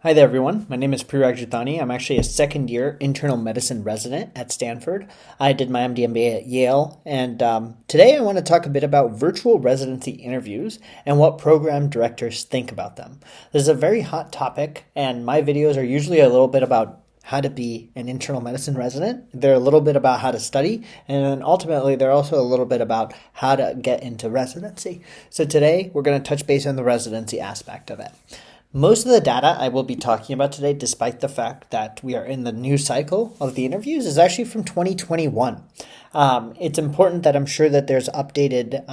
Hi there, everyone. My name is Prerak Jithani. I'm actually a second year internal medicine resident at Stanford. I did my MD MBA at Yale, and today I want to talk a bit about virtual residency interviews and what program directors think about them. This is a very hot topic, and my videos are usually a little bit about how to be an internal medicine resident. They're a little bit about how to study, and then ultimately they're also a little bit about how to get into residency. So today we're going to touch base on the residency aspect of it. Most of the data I will be talking about today, despite the fact that we are in the new cycle of the interviews, is actually from 2021. It's important that I'm sure that there's updated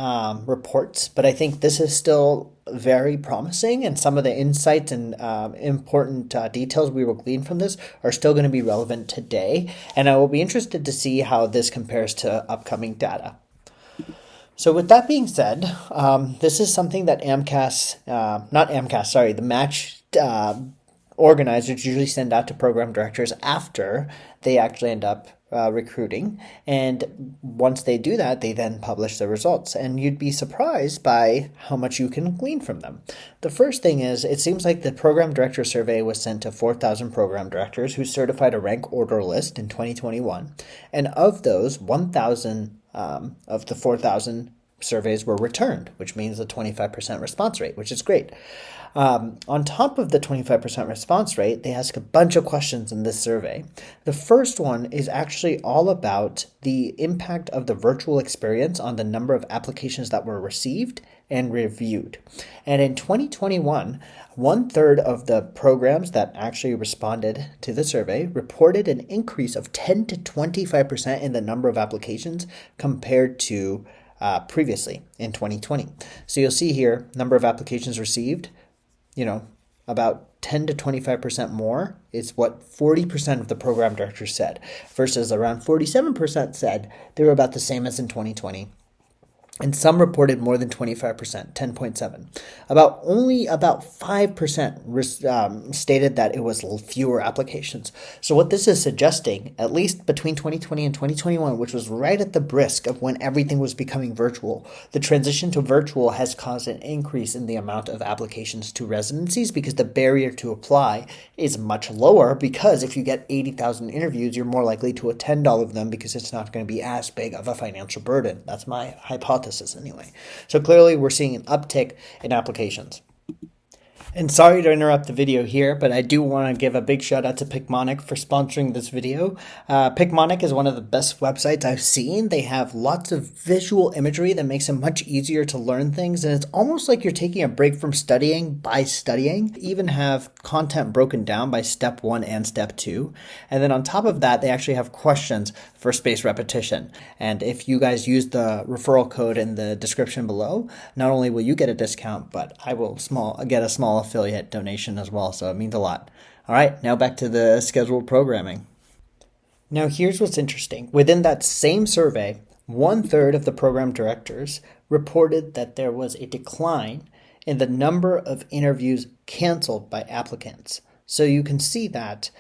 reports, but I think this is still very promising, and some of the insights and important details we will glean from this are still going to be relevant today, and I will be interested to see how this compares to upcoming data. So with that being said, this is something that the match organizers usually send out to program directors after they actually end up recruiting. And once they do that, they then publish the results. And you'd be surprised by how much you can glean from them. The first thing is, it seems like the program director survey was sent to 4,000 program directors who certified a rank order list in 2021. And of those, 1,000 of the 4,000 surveys were returned, which means a 25% response rate, which is great. On top of the 25% response rate, they ask a bunch of questions in this survey. The first one is actually all about the impact of the virtual experience on the number of applications that were received and reviewed. And in 2021, 1/3 of the programs that actually responded to the survey reported an increase of 10 to 25% in the number of applications compared to previously in 2020. So you'll see here, number of applications received, about 10 to 25% more is what 40% of the program directors said, versus around 47% said they were about the same as in 2020. And some reported more than 25%, 10.7. Only about 5% stated that it was fewer applications. So what this is suggesting, at least between 2020 and 2021, which was right at the brisk of when everything was becoming virtual, the transition to virtual has caused an increase in the amount of applications to residencies, because the barrier to apply is much lower, because if you get 80,000 interviews, you're more likely to attend all of them because it's not going to be as big of a financial burden. That's my hypothesis. Anyway. So clearly we're seeing an uptick in applications. And sorry to interrupt the video here, but I do want to give a big shout out to PICMONIC for sponsoring this video. PICMONIC is one of the best websites I've seen. They have lots of visual imagery that makes it much easier to learn things, and it's almost like you're taking a break from studying by studying. They even have content broken down by step 1 and step 2. And then on top of that, they actually have questions for spaced repetition. And if you guys use the referral code in the description below, not only will you get a discount, but I will get a small affiliate donation as well, so it means a lot. All right, now back to the scheduled programming. Now here's what's interesting. Within that same survey, 1/3 of the program directors reported that there was a decline in the number of interviews canceled by applicants. So you can see that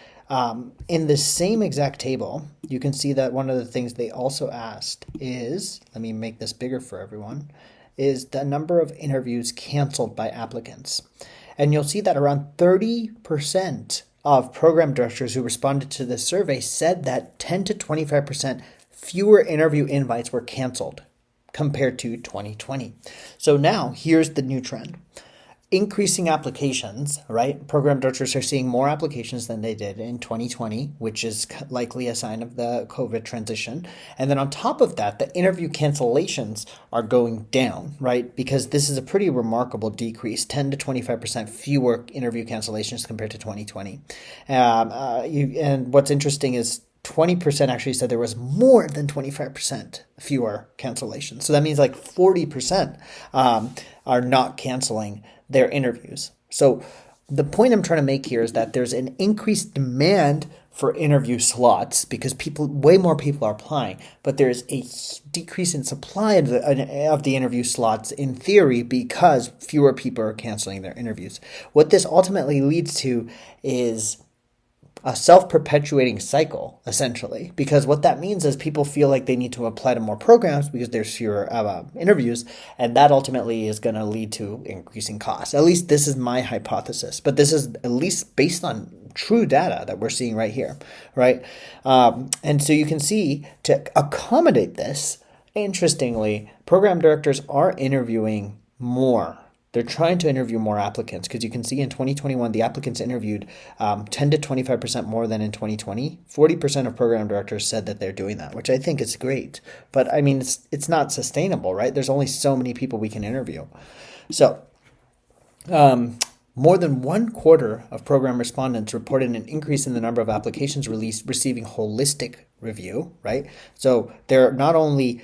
in the same exact table, you can see that one of the things they also asked is, let me make this bigger for everyone, is the number of interviews canceled by applicants. And you'll see that around 30% of program directors who responded to this survey said that 10 to 25% fewer interview invites were canceled compared to 2020. So now here's the new trend. Increasing applications, right? Program directors are seeing more applications than they did in 2020, which is likely a sign of the COVID transition. And then on top of that, the interview cancellations are going down, right? Because this is a pretty remarkable decrease, 10 to 25% fewer interview cancellations compared to 2020. And what's interesting is 20% actually said there was more than 25% fewer cancellations. So that means like 40% are not canceling their interviews. So the point I'm trying to make here is that there's an increased demand for interview slots because way more people are applying, but there's a decrease in supply of the interview slots in theory because fewer people are canceling their interviews. What this ultimately leads to is a self-perpetuating cycle, essentially, because what that means is people feel like they need to apply to more programs because there's fewer interviews, and that ultimately is going to lead to increasing costs. At least this is my hypothesis, but this is at least based on true data that we're seeing right here, right? And so you can see, to accommodate this, interestingly, program directors are interviewing more. They're trying to interview more applicants, because you can see in 2021, the applicants interviewed 10 to 25% more than in 2020. 40% of program directors said that they're doing that, which I think is great. But I mean, it's not sustainable, right? There's only so many people we can interview. So more than 1/4 of program respondents reported an increase in the number of applications receiving holistic review, right? So they're not only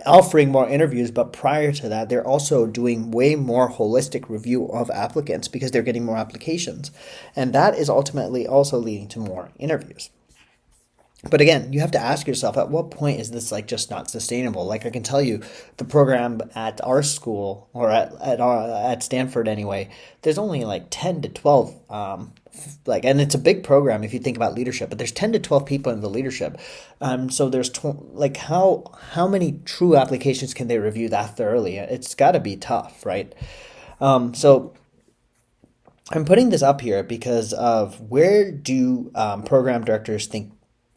offering more interviews, but prior to that, they're also doing way more holistic review of applicants because they're getting more applications. And that is ultimately also leading to more interviews. But again, you have to ask yourself, at what point is this like just not sustainable? Like, I can tell you, the program at our school, or at Stanford anyway, there's only like 10 to 12 and it's a big program if you think about leadership, but there's 10 to 12 people in the leadership. So there's how many true applications can they review that thoroughly? It's got to be tough, right? So I'm putting this up here because of, where do program directors think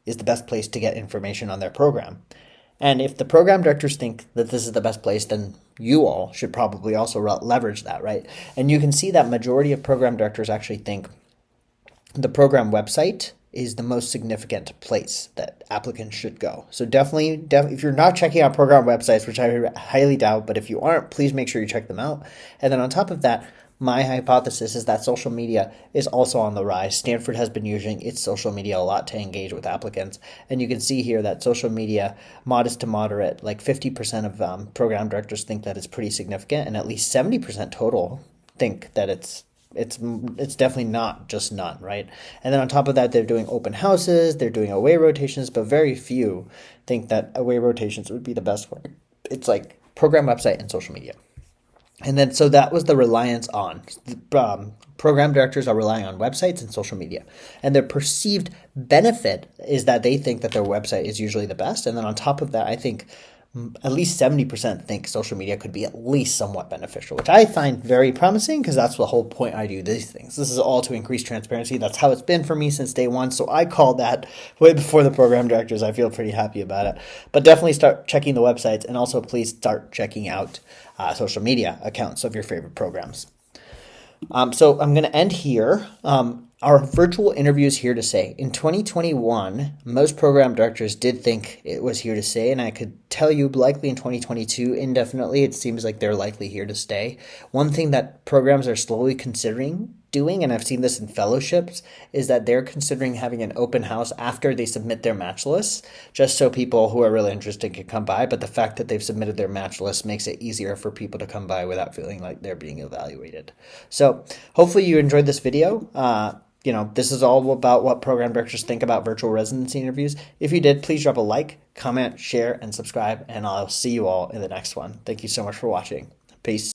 is the best place to get information on their program? And if the program directors think that this is the best place, then you all should probably also leverage that, right? And you can see that majority of program directors actually think the program website is the most significant place that applicants should go. So definitely, if you're not checking out program websites, which I highly doubt, but if you aren't, please make sure you check them out. And then on top of that, my hypothesis is that social media is also on the rise. Stanford has been using its social media a lot to engage with applicants. And you can see here that social media, modest to moderate, like 50% of program directors think that it's pretty significant, and at least 70% total think that it's definitely not just none, right? And then on top of that, they're doing open houses, they're doing away rotations, but very few think that away rotations would be the best way. It's like program website and social media. And then, so that was the reliance on. Program directors are relying on websites and social media. And their perceived benefit is that they think that their website is usually the best. And then on top of that, I think at least 70% think social media could be at least somewhat beneficial, which I find very promising, because that's the whole point I do these things. This is all to increase transparency. That's how it's been for me since day one. So I called that way before the program directors. I feel pretty happy about it. But definitely start checking the websites, and also please start checking out social media accounts of your favorite programs. So I'm going to end here. Our virtual interview is here to stay. In 2021, most program directors did think it was here to stay, and I could tell you likely in 2022, indefinitely, it seems like they're likely here to stay. One thing that programs are slowly considering doing, and I've seen this in fellowships, is that they're considering having an open house after they submit their match lists, just so people who are really interested can come by. But the fact that they've submitted their match list makes it easier for people to come by without feeling like they're being evaluated. So hopefully you enjoyed this video. This is all about what program directors think about virtual residency interviews. If you did, please drop a like, comment, share, and subscribe, and I'll see you all in the next one. Thank you so much for watching. Peace.